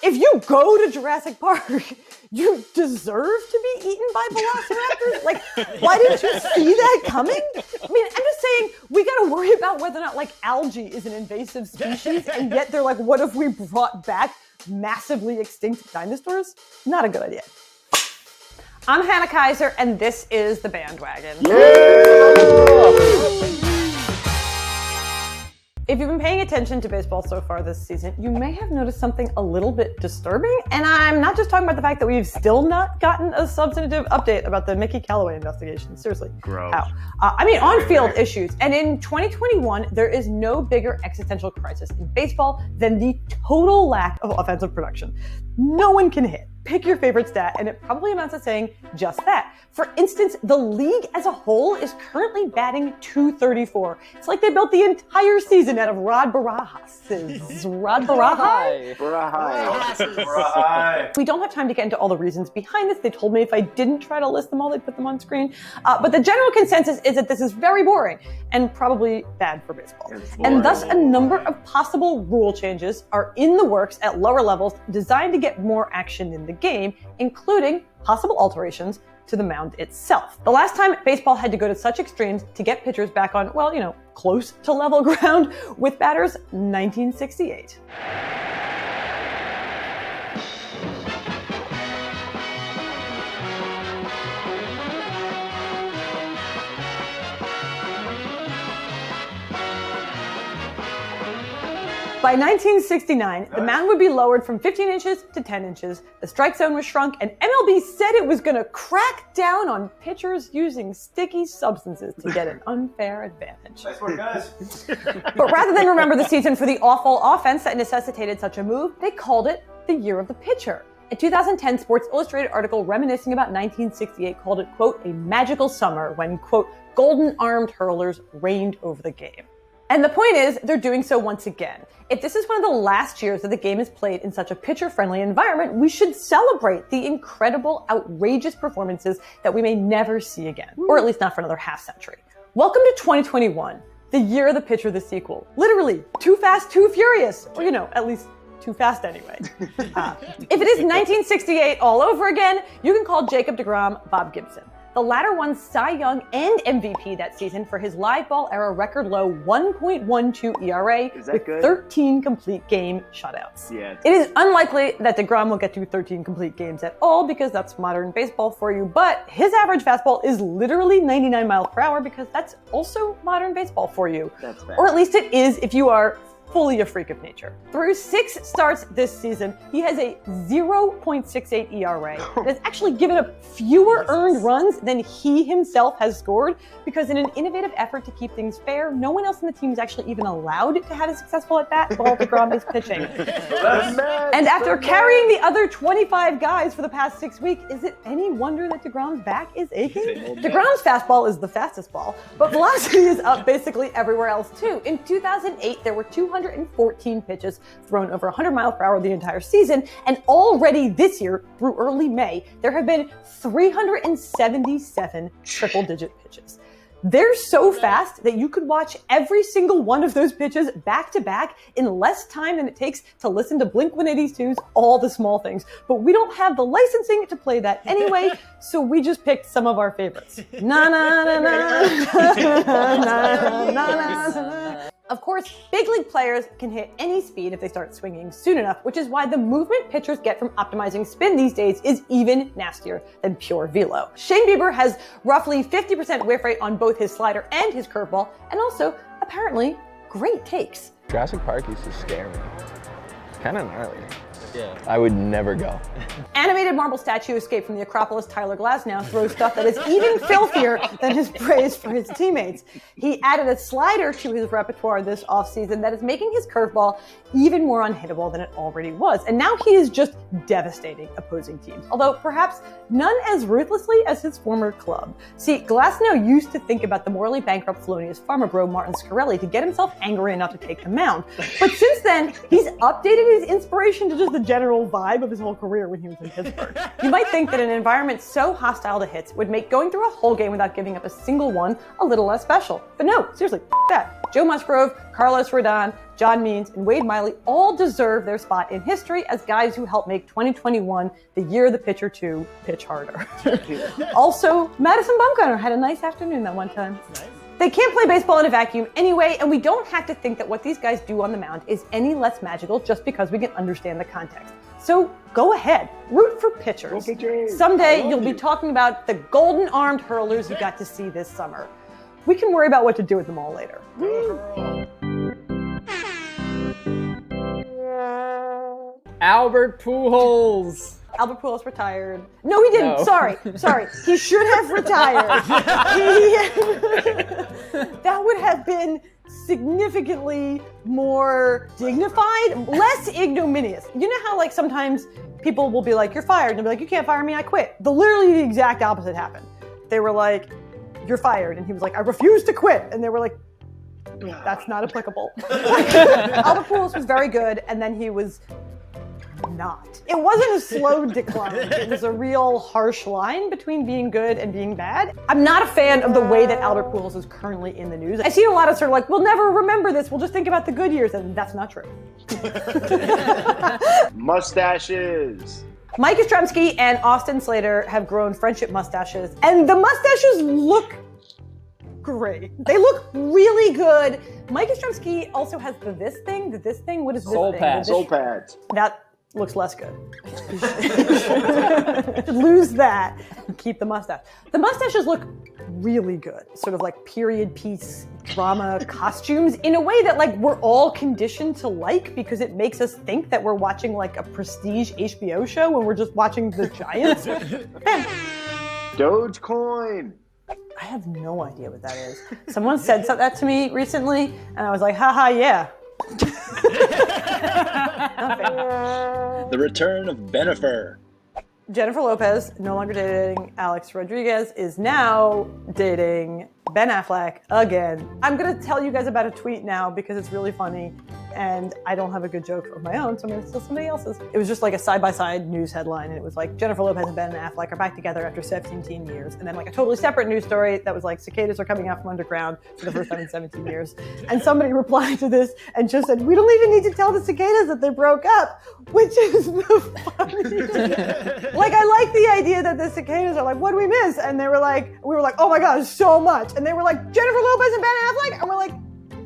If you go to Jurassic Park, you deserve to be eaten by velociraptors? Like, why didn't you see that coming? I mean, I'm just saying, we gotta worry about whether or not, like, algae is an invasive species, and yet they're like, what if we brought back massively extinct dinosaurs? Not a good idea. I'm Hannah Kaiser, and this is The Bandwagon. Yeah! If you've been paying attention to baseball so far this season, you may have noticed something a little bit disturbing. And I'm not just talking about the fact that we've still not gotten a substantive update about the Mickey Callaway investigation. Seriously. Gross. How? On-field issues. And in 2021, there is no bigger existential crisis in baseball than the total lack of offensive production. No one can hit. Pick your favorite stat, and it probably amounts to saying just that. For instance, the league as a whole is currently batting .234. It's like they built the entire season out of Rod Barajas. Rod Barajas? Barajas. We don't have time to get into all the reasons behind this. They told me if I didn't try to list them all, they'd put them on screen. But the general consensus is that this is very boring and probably bad for baseball. And thus, a number of possible rule changes are in the works at lower levels designed to get more action in the game, including possible alterations to the mound itself. The last time baseball had to go to such extremes to get pitchers back on, well, close to level ground with batters, 1968. By 1969, the mound would be lowered from 15 inches to 10 inches. The strike zone was shrunk, and MLB said it was going to crack down on pitchers using sticky substances to get an unfair advantage. Nice work, guys. But rather than remember the season for the awful offense that necessitated such a move, they called it the Year of the Pitcher. A 2010 Sports Illustrated article reminiscing about 1968 called it, quote, a magical summer when, quote, golden-armed hurlers reigned over the game. And the point is, they're doing so once again. If this is one of the last years that the game is played in such a pitcher-friendly environment, we should celebrate the incredible, outrageous performances that we may never see again, or at least not for another half century. Welcome to 2021, the Year of the Pitcher, the sequel. Literally, Too Fast, Too Furious, or at least too fast anyway. If it is 1968 all over again, you can call Jacob deGrom Bob Gibson. The latter won Cy Young and MVP that season for his live ball era record low 1.12 ERA with good? 13 complete game shutouts. Yeah, it is unlikely that deGrom will get to 13 complete games at all because that's modern baseball for you, but his average fastball is literally 99 miles per hour because that's also modern baseball for you. That's bad. Or at least it is if you are fully a freak of nature. Through 6 starts this season, he has a 0.68 ERA that has actually given up fewer earned runs than he himself has scored because in an innovative effort to keep things fair, no one else in the team is actually even allowed to have a successful at-bat while deGrom is pitching. And after carrying the other 25 guys for the past 6 weeks, is it any wonder that deGrom's back is aching? deGrom's fastball is the fastest ball, but velocity is up basically everywhere else too. In 2008, there were 214 pitches thrown over 100 miles per hour the entire season, and already this year, through early May, there have been 377 triple-digit pitches. They're so fast that you could watch every single one of those pitches back to back in less time than it takes to listen to Blink-182's All the Small Things. But we don't have the licensing to play that anyway, so we just picked some of our favorites. Na na na na na na na na. Of course, big league players can hit any speed if they start swinging soon enough, which is why the movement pitchers get from optimizing spin these days is even nastier than pure velo. Shane Bieber has roughly 50% whiff rate on both his slider and his curveball, and also, apparently, great takes. Jurassic Park used to scare me. Kind of gnarly. Yeah. I would never go. Animated marble statue escaped from the Acropolis Tyler Glasnow throws stuff that is even filthier than his praise for his teammates. He added a slider to his repertoire this offseason that is making his curveball even more unhittable than it already was. And now he is just devastating opposing teams, although perhaps none as ruthlessly as his former club. See, Glasnow used to think about the morally bankrupt felonious farmer bro Martin Scarelli to get himself angry enough to take the mound. But since then, he's updated his inspiration to just the general vibe of his whole career when he was in Pittsburgh. You might think that an environment so hostile to hits would make going through a whole game without giving up a single one a little less special. But no, seriously, that. Joe Musgrove, Carlos Rodon, John Means, and Wade Miley all deserve their spot in history as guys who helped make 2021 the year of the pitcher to pitch harder. Also, Madison Bumgarner had a nice afternoon that one time. Nice. They can't play baseball in a vacuum anyway, and we don't have to think that what these guys do on the mound is any less magical just because we can understand the context. So go ahead, root for pitchers. Someday you'll be talking about the golden-armed hurlers you got to see this summer. We can worry about what to do with them all later. Albert Pujols. Albert Pujols retired. No, he didn't. No. Sorry. He should have retired. That would have been significantly more dignified, less ignominious. You know how like sometimes people will be like, you're fired, and they'll be like, you can't fire me, I quit. Literally the exact opposite happened. They were like, you're fired, and he was like, I refuse to quit, and they were like, that's not applicable. Albert Pujols was very good, and then he was not. It wasn't a slow decline. It was a real harsh line between being good and being bad. I'm not a fan of the way that Albert Pujols is currently in the news. I see a lot of sort of like, we'll never remember this, we'll just think about the good years, and that's not true. Mustaches. Mike Yastrzemski and Austin Slater have grown friendship mustaches, and the mustaches look great. They look really good. Mike Yastrzemski also has this thing. What is this Soul thing? pads. Soul pads. That looks less good. Lose that and keep the mustache. The mustaches look really good. Sort of like period piece drama costumes in a way that like we're all conditioned to like because it makes us think that we're watching like a prestige HBO show when we're just watching the Giants. Dogecoin. I have no idea what that is. Someone said that to me recently and I was like, haha, yeah. The return of Bennifer. Jennifer Lopez, no longer dating Alex Rodriguez, is now dating Ben Affleck again. I'm going to tell you guys about a tweet now because it's really funny and I don't have a good joke of my own, so I'm going to steal somebody else's. It was just like a side-by-side news headline and it was like Jennifer Lopez and Ben Affleck are back together after 17 years. And then like a totally separate news story that was like cicadas are coming out from underground for the first time in 17 years. And somebody replied to this and just said, we don't even need to tell the cicadas that they broke up, which is the funniest. Like, I like the idea that the cicadas are like, what do we miss? And we were like, oh my God, so much. And they were like, Jennifer Lopez and Ben Affleck? And we're like,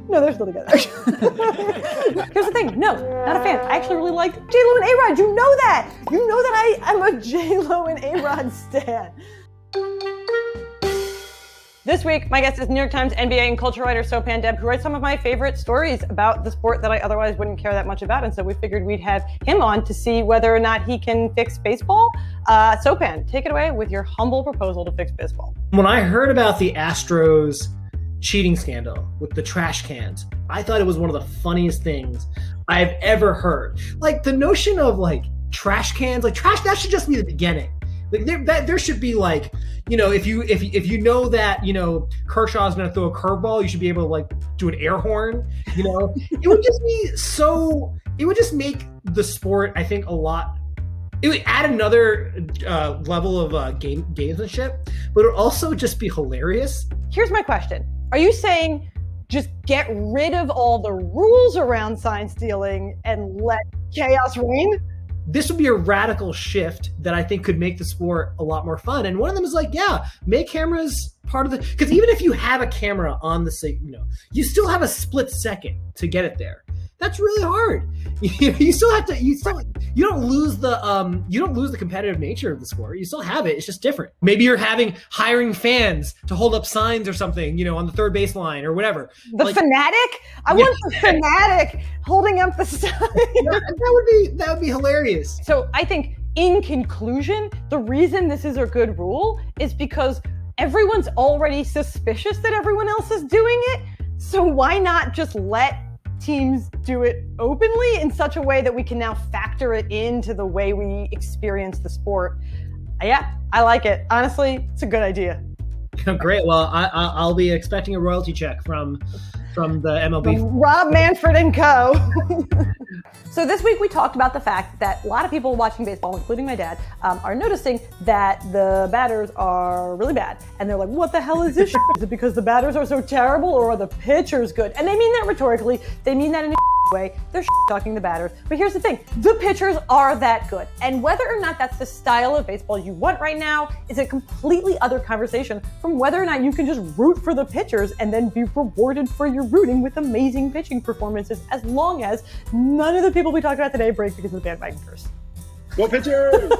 no, they're still together. Here's the thing, no, not a fan. I actually really liked J-Lo and A-Rod. You know that. You know that I am a J-Lo and A-Rod stan. This week, my guest is New York Times NBA and culture writer Sopan Deb, who writes some of my favorite stories about the sport that I otherwise wouldn't care that much about. And so we figured we'd have him on to see whether or not he can fix baseball. Sopan, take it away with your humble proposal to fix baseball. When I heard about the Astros cheating scandal with the trash cans, I thought it was one of the funniest things I've ever heard. Like the notion of like trash cans, like trash, that should just be the beginning. Like there should be like, you know, if you know that, you know, Kershaw's going to throw a curveball, you should be able to like do an air horn, you know. It would just be so, it would just make the sport, I think, a lot. It would add another level of gamesmanship, but it would also just be hilarious. Here's my question. Are you saying just get rid of all the rules around sign stealing and let chaos reign? This would be a radical shift that I think could make the sport a lot more fun. And one of them is like, yeah, make cameras part of the, because even if you have a camera on the, you know, you still have a split second to get it there. That's really hard. You still have to. You don't lose the competitive nature of the sport. You still have it. It's just different. Maybe you're hiring fans to hold up signs or something, you know, on the third baseline or whatever. The fanatic? I want the fanatic holding up the sign. That would be hilarious. So I think, in conclusion, the reason this is a good rule is because everyone's already suspicious that everyone else is doing it. So why not just let teams do it openly in such a way that we can now factor it into the way we experience the sport? Yeah, I like it. Honestly, it's a good idea. Great. Well, I'll be expecting a royalty check from the MLB. From Rob Manfred and Co. So this week we talked about the fact that a lot of people watching baseball, including my dad, are noticing that the batters are really bad. And they're like, what the hell is this shit? Is it because the batters are so terrible or are the pitchers good? And they mean that rhetorically. They mean that in a way. They're talking the batters. But here's the thing. The pitchers are that good. And whether or not that's the style of baseball you want right now is a completely other conversation from whether or not you can just root for the pitchers and then be rewarded for your rooting with amazing pitching performances, as long as none of the people we talked about today break because of the bandwagon curse. Go pitchers!